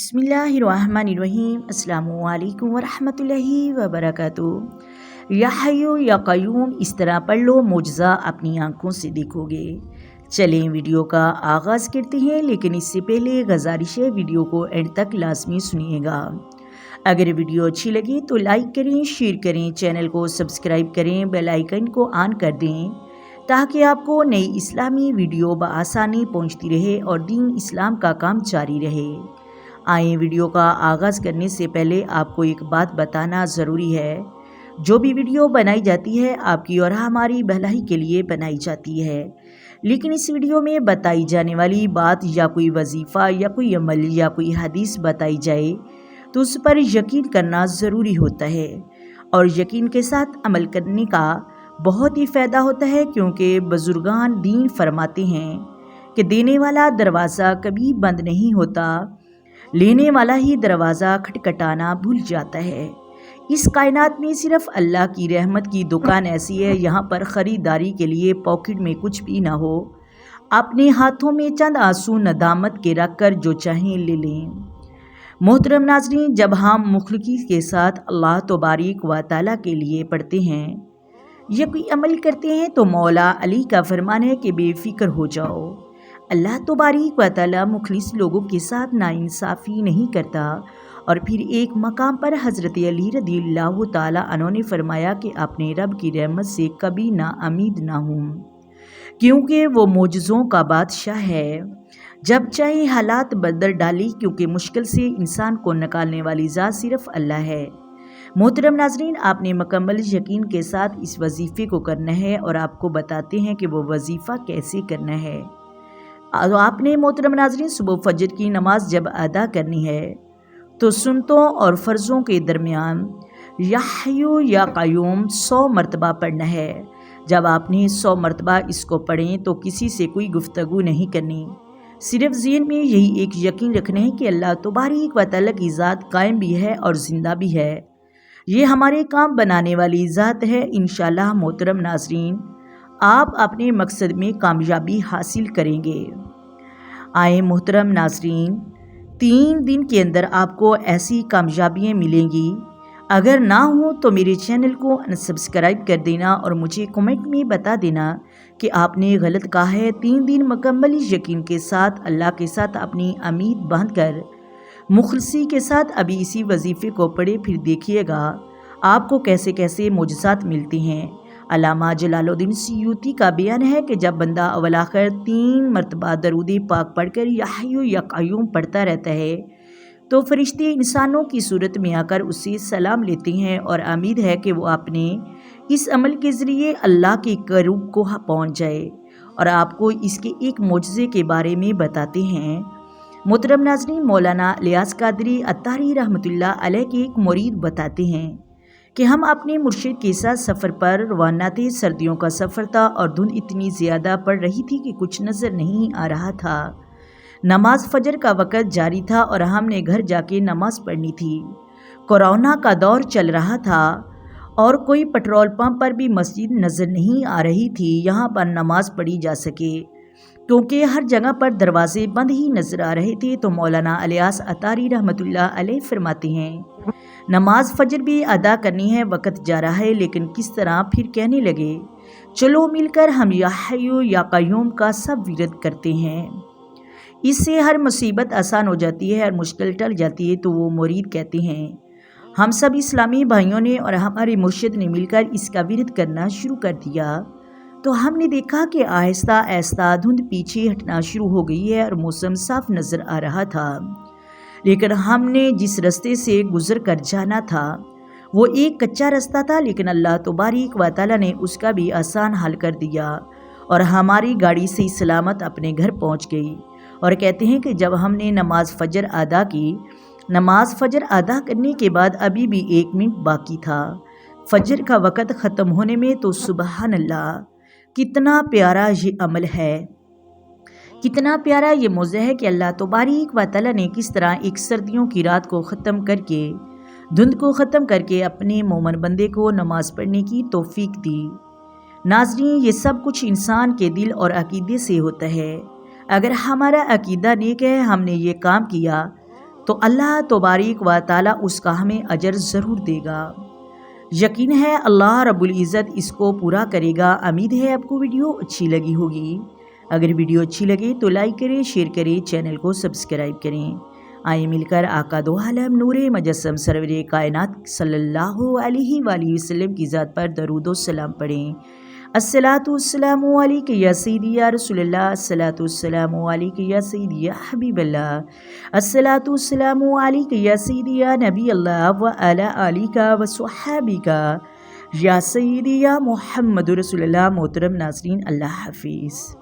बिस्मिल्लाहिर्रहमानिर्रहीम। अस्सलामुअलैकुम वरहमतुल्लाहि वबरकातुहू। या हय्यु या क़य्यूम, इस तरह पढ़ लो, मुजज़ा अपनी आँखों से देखोगे। चलें वीडियो का आगाज़ करते हैं, लेकिन इससे पहले गुज़ारिश है वीडियो को एंड तक लाजमी सुनिएगा। अगर वीडियो अच्छी लगी तो लाइक करें, शेयर करें, चैनल को सब्सक्राइब करें, बेल आइकन को ऑन कर दें ताकि आपको नई इस्लामी वीडियो बआसानी पहुंचती रहे और दीन इस्लाम का काम जारी रहे। आए वीडियो का आगाज़ करने से पहले आपको एक बात बताना ज़रूरी है। जो भी वीडियो बनाई जाती है आपकी और हमारी भलाई के लिए बनाई जाती है, लेकिन इस वीडियो में बताई जाने वाली बात या कोई वजीफ़ा या कोई अमल या कोई हदीस बताई जाए तो उस पर यकीन करना ज़रूरी होता है और यकीन के साथ अमल करने का बहुत ही फ़ायदा होता है, क्योंकि बुजुर्गान दीन फरमाते हैं कि देने वाला दरवाज़ा कभी बंद नहीं होता, लेने वाला ही दरवाज़ा खटखटाना भूल जाता है। इस कायनात में सिर्फ अल्लाह की रहमत की दुकान ऐसी है, यहाँ पर ख़रीदारी के लिए पॉकेट में कुछ भी ना हो, अपने हाथों में चंद आंसू नदामत के रख कर जो चाहें ले लें। मोहतरम नाज़रीन, जब हम मुखलिसी के साथ अल्लाह तबारक व तआला के लिए पढ़ते हैं या कोई अमल करते हैं तो मौला अली का फरमान है कि बेफिक्र हो जाओ। अल्लाह तबारक व तआला मुखलिस लोगों के साथ नाइंसाफ़ी नहीं करता। और फिर एक मकाम पर हज़रत अली रज़ियल्लाहु ताला अन्हु ने फरमाया कि अपने रब की रहमत से कभी ना उम्मीद ना हूँ, क्योंकि वो मोजज़ों का बादशाह है, जब चाहे हालात बदल डाली, क्योंकि मुश्किल से इंसान को निकालने वाली ज़ात सिर्फ अल्लाह है। मोहतरम नाज़रीन, आपने मुकम्मल यकीन के साथ इस वजीफ़े को करना है और आपको बताते हैं कि वो वजीफ़ा कैसे करना है। आपने मोहतरम नाज़रीन सुबह फजर की नमाज जब अदा करनी है तो सुन्नतों और फ़र्ज़ों के दरमियान या हय्यु या क़य्यूम 100 मरतबा पढ़ना है। जब आपने 100 मरतबा इसको पढ़ें तो किसी से कोई गुफ्तगू नहीं करनी, सिर्फ ज़हन में यही एक यकीन रखना है कि अल्लाह तबारक व तआला की ज़ात कायम भी है और ज़िंदा भी है, ये हमारे काम बनाने वाली ज़ात है। इंशाअल्लाह मोहतरम नाज़रीन, आप अपने मकसद में कामयाबी हासिल करेंगे। आए मोहतरम नाज़रीन, 3 दिन के अंदर आपको ऐसी कामयाबियाँ मिलेंगी। अगर ना हो तो मेरे चैनल को अनसब्सक्राइब कर देना और मुझे कमेंट में बता देना कि आपने गलत कहा है। 3 दिन मुकम्मल यकीन के साथ अल्लाह के साथ अपनी उम्मीद बांध कर मुखलिसी के साथ अभी इसी वजीफ़े को पढ़े, फिर देखिएगा आपको कैसे कैसे मोजज़ात मिलते हैं। अल्लामा जलालुद्दीन सयूती का बयान है कि जब बंदा अव्वल आखिर 3 मरतबा दरूद पाक पढ़कर या हय्यु या क़य्यूम पढ़ता रहता है तो फरिश्ते इंसानों की सूरत में आकर उससे सलाम लेते हैं और उम्मीद है कि वो अपने इस अमल के ज़रिए अल्लाह के क़रीब को पहुँच जाए। और आपको इसके एक मोजज़े के बारे में बताते हैं। मोहतरम नाज़रीन, मौलाना इलियास कादरी अत्तारी रहमतुल्लाह अलैह के एक मुरीद बताते हैं कि हम अपने मुर्शिद के साथ सफ़र पर रवाना थे। सर्दियों का सफ़र था और धुंध इतनी ज़्यादा पड़ रही थी कि कुछ नज़र नहीं आ रहा था। नमाज फ़जर का वक़्त जारी था और हमने घर जाके नमाज पढ़नी थी। कोरोना का दौर चल रहा था और कोई पेट्रोल पंप पर भी मस्जिद नज़र नहीं आ रही थी यहाँ पर नमाज पढ़ी जा सके, क्योंकि हर जगह पर दरवाजे बंद ही नज़र आ रहे थे। तो मौलाना इलियास अत्तारी रहमतुल्लाह अलैह फरमाते हैं, नमाज फ़जर भी अदा करनी है, वक़्त जा रहा है, लेकिन किस तरह। फिर कहने लगे, चलो मिलकर हम या हय्यु या क़य्यूम का सब विरद करते हैं, इससे हर मुसीबत आसान हो जाती है, हर मुश्किल टल जाती है। तो वो मुरीद कहते हैं, हम सब इस्लामी भाइयों ने और हमारे मुर्शिद ने मिलकर इसका विरद करना शुरू कर दिया तो हमने देखा कि आहिस्ता आहिस्ता धुंध पीछे हटना शुरू हो गई है और मौसम साफ नज़र आ रहा था। लेकिन हमने जिस रास्ते से गुज़र कर जाना था वो एक कच्चा रास्ता था, लेकिन अल्लाह तबारक व तआला ने उसका भी आसान हल कर दिया और हमारी गाड़ी से सलामत अपने घर पहुंच गई। और कहते हैं कि जब हमने नमाज फ़जर अदा की, नमाज फ़जर अदा करने के बाद अभी भी 1 मिनट बाकी था फ़जर का वक़्त ख़त्म होने में, तो सुबहान अल्लाह, कितना प्यारा ये अमल है, कितना प्यारा ये मौज़ा है कि अल्लाह तबारक व तआला ने किस तरह एक सर्दियों की रात को ख़त्म करके, धुंध को ख़त्म करके अपने मोमन बंदे को नमाज़ पढ़ने की तौफ़ीक दी। नाज़रीन, ये सब कुछ इंसान के दिल और अक़ीदे से होता है। अगर हमारा अक़ीदा नेक है, हमने ये काम किया تو اللہ تبارک و تعالیٰ اس کا ہمیں اجر ضرور دے گا۔ یقین ہے اللہ رب العزت اس کو پورا کرے گا۔ امید ہے آپ کو ویڈیو اچھی لگی ہوگی۔ اگر ویڈیو اچھی لگے تو لائک کریں، شیئر کریں، چینل کو سبسکرائب کریں۔ آئیں مل کر آقا دو عالم نور مجسم سرور کائنات صلی اللہ علیہ وآلہ وسلم کی ذات پر درود و سلام پڑھیں۔ الصلاۃ والسلام علیک یا سیدی یا رسول اللہ، الصلاۃ والسلام علیک یا سیدی یا حبیب اللہ، الصلاۃ والسلام علیک یا سیدی یا نبی اللہ وعلی آلک وصحابک یا سیدی یا محمد رسول اللہ۔ محترم ناظرین، اللہ حافظ۔